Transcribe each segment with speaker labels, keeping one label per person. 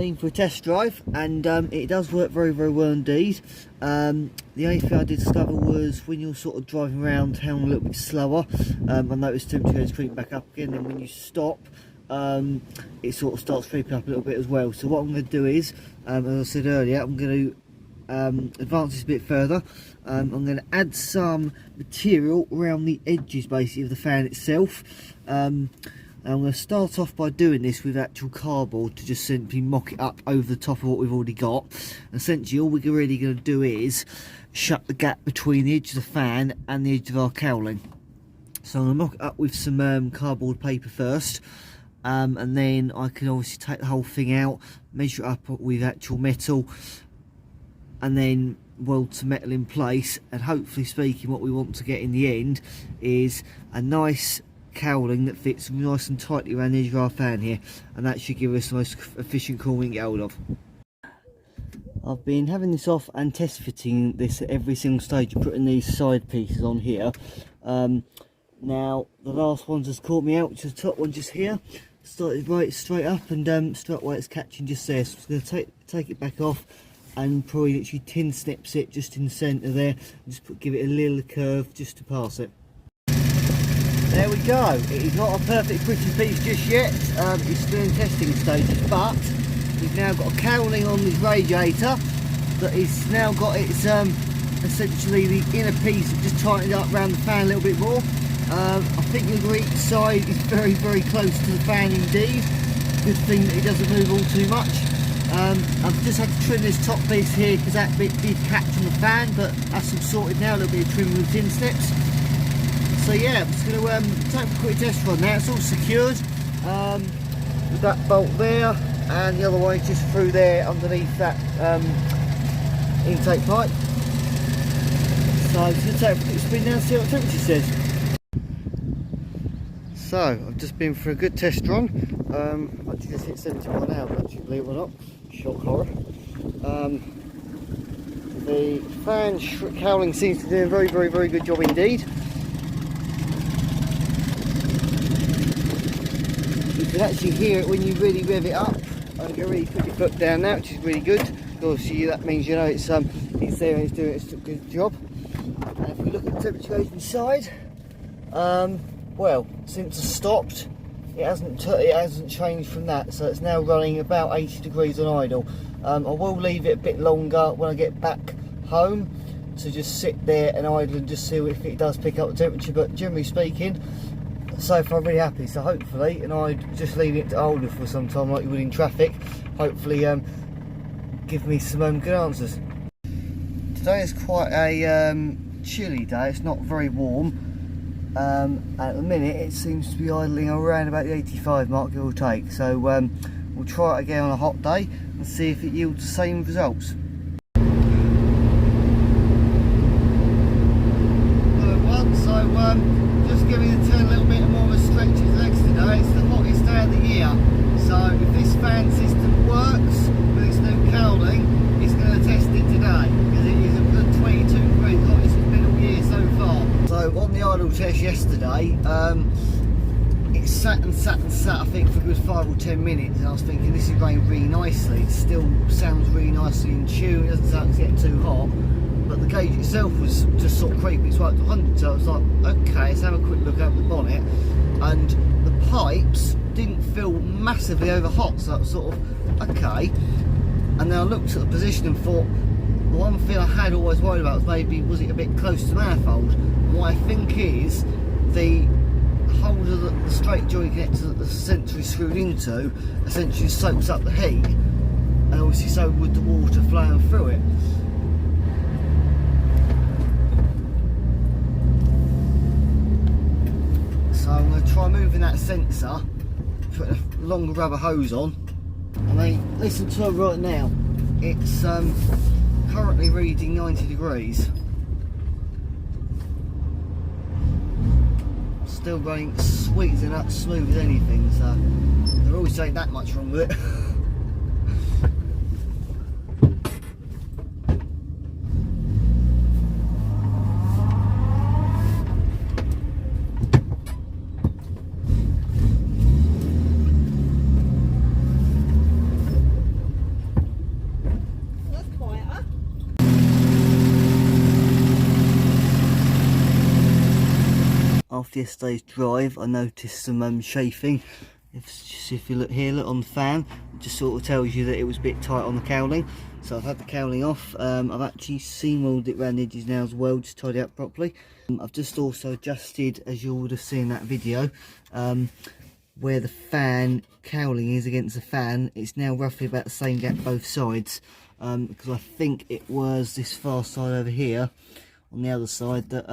Speaker 1: been for a test drive, and it does work very well indeed. The only thing I did discover was when you're sort of driving around town a little bit slower, I noticed temperature goes creeping back up again, and when you stop it sort of starts creeping up a little bit as well. So what I'm going to do is, as I said earlier, I'm going to advance this a bit further. I'm going to add some material around the edges basically of the fan itself. I'm going to start off by doing this with actual cardboard to just simply mock it up over the top of what we've already got. Essentially all we're really going to do is shut the gap between the edge of the fan and the edge of our cowling. So I'm going to mock it up with some cardboard paper first, and then I can obviously take the whole thing out, measure it up with actual metal, and then weld some metal in place. And hopefully speaking, what we want to get in the end is a nice cowling that fits nice and tightly around the edge of our fan here, and that should give us the most efficient cooling we can get hold of. I've been having this off and test fitting this at every single stage of putting these side pieces on here. Now the last one just caught me out, which is the top one just here. Started right straight up and straight away it's catching just there, so I'm just going to take it back off and probably literally tin snips it just in the centre there, and just give it a little curve just to pass it. There we go. It is not a perfect pretty piece just yet, it's still in testing stages, but we've now got a cowling on this radiator that is now got its essentially the inner piece just tightened up around the fan a little bit more. I think you'll agree each side is very close to the fan indeed. Good thing that it doesn't move all too much. I've just had to trim this top piece here because that bit did catch on the fan, but that's all sorted now. A little bit of trim with tin snips. So yeah, I'm just going to take a quick test run now. It's all secured with that bolt there, and the other one is just through there underneath that intake pipe. So I'm just going to take a quick spin now and see what the temperature says. So I've just been for a good test run. Actually just hit 70 miles an hour, actually, believe it or not. Shock horror. The fan cowling seems to be doing a very good job indeed. You can actually hear it when you really rev it up. I'm going to really put your foot down now, which is really good. Obviously that means you know it's there and it's doing its good job. And if we look at the temperature gauge inside, well, since I stopped, it hasn't changed from that, so it's now running about 80 degrees on idle. I will leave it a bit longer when I get back home to just sit there and idle and just see if it does pick up the temperature, but generally speaking, so far I'm really happy. So hopefully, and I just leave it to older for some time like you would in traffic, hopefully give me some good answers. Today is quite a chilly day, it's not very warm. At the minute it seems to be idling around about the 85 mark, give or take, so we'll try it again on a hot day and see if it yields the same results. Hello everyone, so just giving the turn a little bit more of a stretch its legs today. It's the hottest day of the year, so if this fan system works with its new cowling, it's going to test it today, because it is a good 22 degrees, hottest it's been all year so far. So on the idle test yesterday, it sat I think for a good 5 or 10 minutes, and I was thinking this is going really nicely. It still sounds really nicely in tune, it doesn't sound like it's getting too hot, but the gauge itself was just sort of creeping its way up to 100, so I was like, okay, let's have a quick look over the bonnet, and the pipes didn't feel massively over hot, so I was sort of, okay. And then I looked at the position and thought, the one thing I had always worried about was maybe, was it a bit close to the manifold? And what I think is, the holder that the straight joint connector that the sensor is screwed into essentially soaks up the heat, and obviously so would the water flowing through it. So I'm going to try moving that sensor, put a longer rubber hose on, and then listen to it right now. It's currently reading 90 degrees. Still running sweet as and smooth as anything, so there always ain't that much wrong with it. after yesterday's drive, I noticed some chafing. If you look here, look on the fan, it just sort of tells you that it was a bit tight on the cowling. So I've had the cowling off. I've actually seam welded it around the edges now as well, just tidy it up properly. I've just also adjusted, as you would have seen in that video, where the fan cowling is against the fan. It's now roughly about the same gap both sides, because I think it was this far side over here on the other side that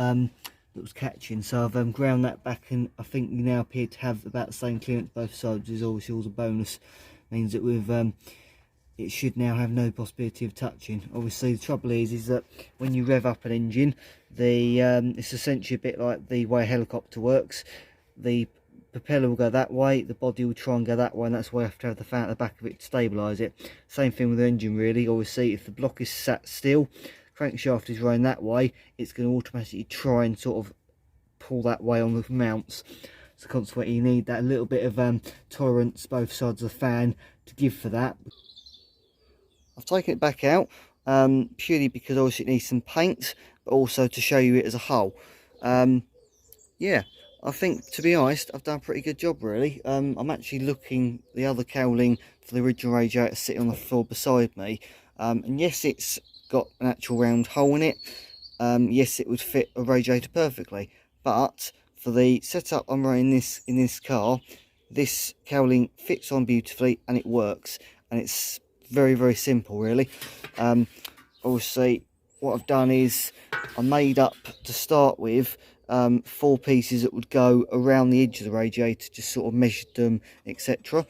Speaker 1: that was catching. So I've ground that back, and I think we now appear to have about the same clearance both sides, which is obviously always a bonus. Means that we've it should now have no possibility of touching. Obviously the trouble is that when you rev up an engine, the it's essentially a bit like the way a helicopter works. The propeller will go that way, the body will try and go that way, and that's why you have to have the fan at the back of it to stabilise it. Same thing with the engine really. Obviously if the block is sat still, crankshaft is running that way, it's going to automatically try and sort of pull that way on the mounts. So consequently you need that little bit of tolerance both sides of the fan to give for that. I've taken it back out purely because obviously it needs some paint, but also to show you it as a whole. Yeah, I think, to be honest, I've done a pretty good job really. I'm actually looking the other cowling for the original radiator sitting on the floor beside me, and yes, it's got an actual round hole in it. Yes, it would fit a radiator perfectly, but for the setup I'm running in this car, this cowling fits on beautifully and it works, and it's very, very simple really. Obviously what I've done is I made up, to start with, 4 pieces that would go around the edge of the radiator, just sort of measured them, etc.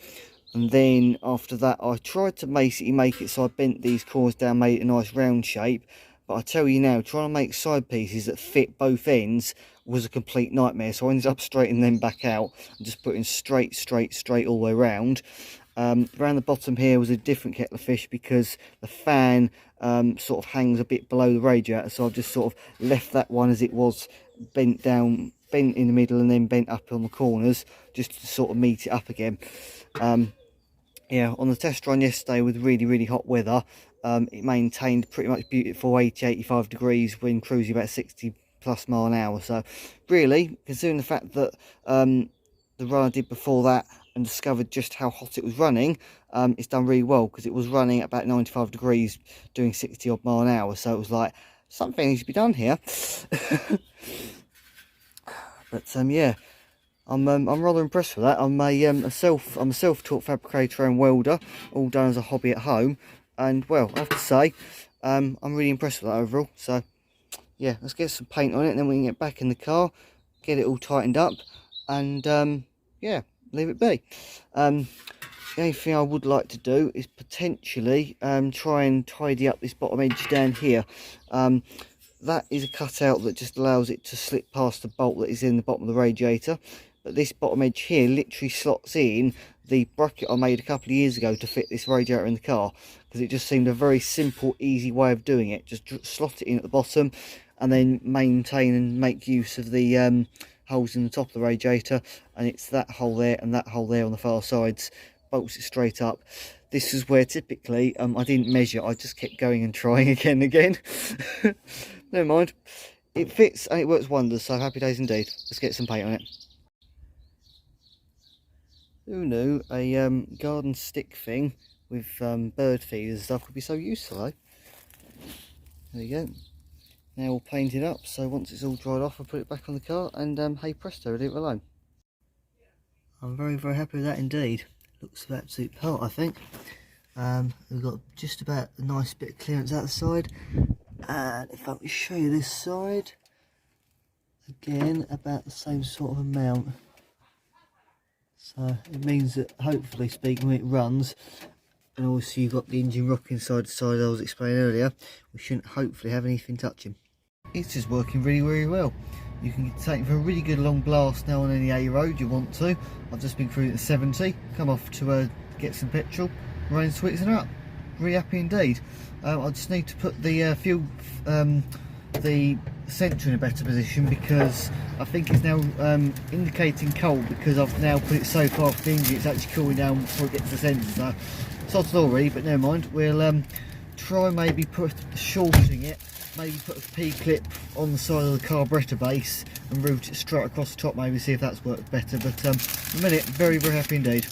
Speaker 1: And then after that I tried to basically make it so I bent these corners down, made it a nice round shape. But I tell you now, trying to make side pieces that fit both ends was a complete nightmare. So I ended up straightening them back out and just putting straight all the way around. Around the bottom here was a different kettle of fish, because the fan sort of hangs a bit below the radiator. So I've just sort of left that one as it was, bent down, bent in the middle, and then bent up on the corners, just to sort of meet it up again. Yeah, on the test run yesterday with really hot weather, it maintained pretty much beautiful 80-85 degrees when cruising about 60+ mile an hour. So really, considering the fact that the run I did before that and discovered just how hot it was running, it's done really well, because it was running at about 95 degrees doing 60 odd mile an hour. So it was like, something needs to be done here. But yeah, I'm rather impressed with that. I'm a self-taught fabricator and welder, all done as a hobby at home, and well, I have to say, I'm really impressed with that overall. So yeah, let's get some paint on it, and then we can get back in the car, get it all tightened up, and yeah, leave it be. The only thing I would like to do is potentially try and tidy up this bottom edge down here. That is a cutout that just allows it to slip past the bolt that is in the bottom of the radiator. But this bottom edge here literally slots in the bracket I made a couple of years ago to fit this radiator in the car, because it just seemed a very simple, easy way of doing it. Just slot it in at the bottom and then maintain and make use of the holes in the top of the radiator, and it's that hole there and that hole there on the far sides, bolts it straight up. This is where typically I didn't measure, I just kept going and trying again and again. Never mind, it fits and it works wonders, so happy days indeed. Let's get some paint on it. Who knew a garden stick thing with bird feeders and stuff could be so useful, eh? There you go. Now all painted up, so once it's all dried off I'll put it back on the car, and hey presto, leave it alone. I'm very happy with that indeed. Looks an absolute part, I think. We've got just about a nice bit of clearance out the side, and if I can show you this side, again about the same sort of amount. So it means that, hopefully speaking, when it runs, and also you've got the engine rocking side to side I was explaining earlier, we shouldn't hopefully have anything touching. It's just working really well. You can take it for a really good long blast now on any A road you want to. I've just been cruising at 70, come off to get some petrol, running sweets and up. Really happy indeed. I just need to put the fuel, the sensor in a better position, because I think it's now indicating cold, because I've now put it so far off the engine it's actually cooling down before it gets to the sensor. So sods already, but never mind. We'll try maybe shorting it maybe put a P-clip on the side of the carburettor base and route it straight across the top, maybe see if that's worked better. But in a minute, very, very happy indeed.